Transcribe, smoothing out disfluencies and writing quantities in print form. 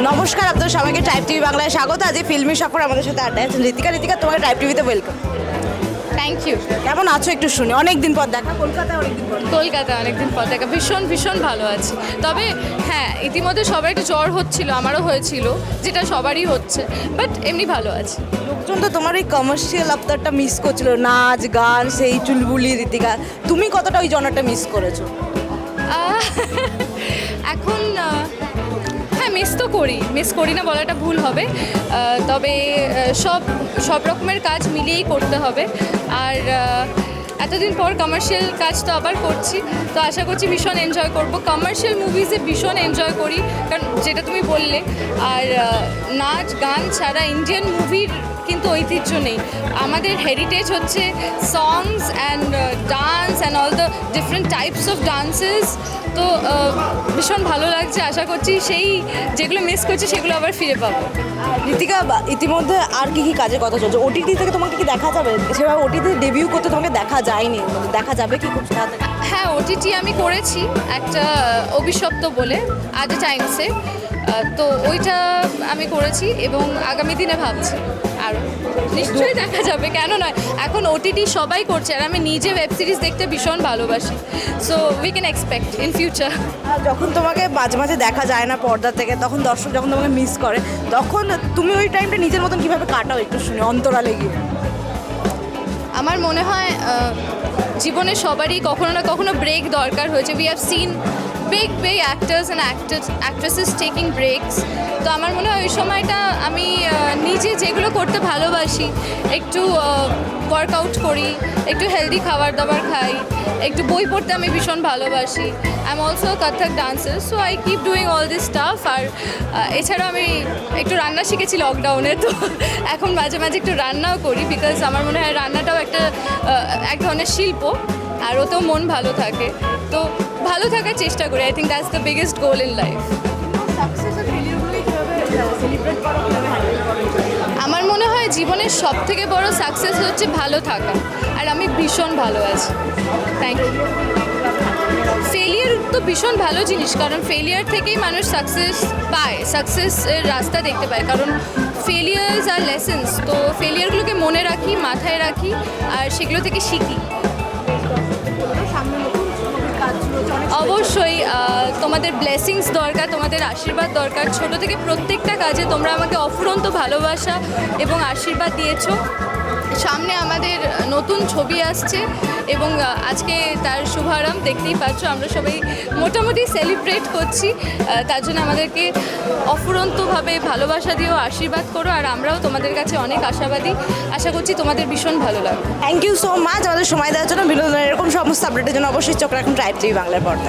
নমস্কার, আপনাদের সবাইকে ট্রাইব টিভি বাংলায় স্বাগত। আজ এই ফিল্মি সফর আমাদের সাথে আড্ডায় আছেন ঋতিকা। তোমাকে ট্রাইব টিভিতে ওয়েলকাম। Thank you. কেমন আছো একটু শুনি, অনেকদিন পর দেখা, কলকাতায় অনেকদিন পর। কলকাতা অনেকদিন পর দেখা, ভীষণ ভালো আছি। তবে হ্যাঁ, ইতিমধ্যে সবার একটু জ্বর হচ্ছিল, আমারও হয়েছিল, যেটা সবারই হচ্ছে, বাট এমনি ভালো আছে। লোকজন তো তোমার ওই কমার্শিয়াল আফতারটা মিস করছিল, নাচ গান, সেই চুলবুলি। ঋতিকা, তুমি কতটা ওই জনটা মিস করেছো? এখন হ্যাঁ, মিস করি না বলাটা ভুল হবে। তবে সব রকমের কাজ মিলিয়েই করতে হবে। আর এতদিন পর কমার্শিয়াল কাজ তো আবার করছি, তো আশা করছি ভীষণ এনজয় করব। কমার্শিয়াল মুভিজে ভীষণ এনজয় করি, কারণ যেটা তুমি বললে। আর নাচ গান ছাড়া ইন্ডিয়ান মুভির কিন্তু ঐতিহ্য নেই। আমাদের হেরিটেজ হচ্ছে সংস and dance and all the different types of dances. তো ভীষণ ভালো লাগছে, আশা করছি সেই যেগুলো মিস করছি সেগুলো আবার ফিরে পাবো। ঋতিকা, ইতিমধ্যে আর কি কাজের কথা চলছে? ওটিটি থেকে তোমাকে কি দেখা যাবে? সেভাবে ওটিটি ডেবিউ করতে তোমাকে দেখা যায়নি, দেখা যাবে কি খুব তাড়াতাড়ি? হ্যাঁ, ওটিটি আমি করেছি একটা অভিশপ্ত বলে আজ টাইমসে, তো ওইটা আমি করেছি এবং আগামী দিনে ভাবছি আরও নিশ্চয়ই দেখা যাবে, কেন নয়। এখন ওটিটি সবাই করছে, আর আমি নিজে ওয়েব সিরিজ দেখতে ভীষণ ভালোবাসি, so we can expect in future. যখন তোমাকে মাঝে মাঝে দেখা যায় না পর্দা থেকে, তখন দর্শক যখন তোমাকে মিস করে, তখন তুমি ওই টাইমটা নিজের মতন কীভাবে কাটাও একটু শুনি, অন্তরালে গিয়ে? আমার মনে হয় জীবনে সবারই কখনো না কখনো ব্রেক দরকার হয়েছে। We have seen big actors and actresses taking ব্রেকস। তো আমার মনে হয় ওই সময়টা আমি নিজে যেগুলো করতে ভালোবাসি, একটু ওয়ার্কআউট করি, একটু হেলদি খাবার দাবার খাই, একটু বই পড়তে আমি ভীষণ ভালোবাসি। I am also Kathak dancer, so I keep doing all this stuff. আর এছাড়াও আমি একটু রান্না শিখেছি লকডাউনে, তো এখন মাঝে মাঝে একটু রান্নাও করি, বিকজ আমার মনে হয় রান্নাটাও এক ধরনের শিল্প, আর ওতেও মন ভালো থাকে। তো ভালো থাকার চেষ্টা করি। I think that's the biggest goal in life. আমার মনে হয় জীবনের সবথেকে বড় সাকসেস হচ্ছে ভালো থাকা, আর আমি ভীষণ ভালো আছি। Thank you. ফেলিয়ার তো ভীষণ ভালো জিনিস, কারণ ফেলিয়ার থেকেই মানুষ সাকসেস পায়, সাকসেসের রাস্তা দেখতে পায়, কারণ ফেলিয়ার্স আর লেসেন্স। তো ফেলিয়ারগুলোকে মনে রাখি, মাথায় রাখি, আর সেগুলো থেকে শিখি। অবশ্যই তোমাদের ব্লেসিংস দরকার, তোমাদের আশীর্বাদ দরকার। ছোট থেকে প্রত্যেকটা কাজে তোমরা আমাকে অফুরন্ত ভালোবাসা এবং আশীর্বাদ দিয়েছো। সামনে আমাদের নতুন ছবি আসছে এবং আজকে তার শুভারম্ভ দেখতেই পাচ্ছ। আমরা সবাই মোটামুটি সেলিব্রেট করছি, তার জন্য আমাদেরকে অফুরন্তভাবে ভালোবাসা দিয়েও আশীর্বাদ করো, আর আমরাও তোমাদের কাছে অনেক আশাবাদী। আশা করছি তোমাদের ভীষণ ভালো লাগবে। থ্যাংক ইউ সো মাচ আমাদের সময় দেওয়ার জন্য। বিনোদনের এরকম সমস্ত আপডেটের জন্য অবশ্যই চোখ রাখুন ট্রাইব টিভি বাংলার পর্দায়।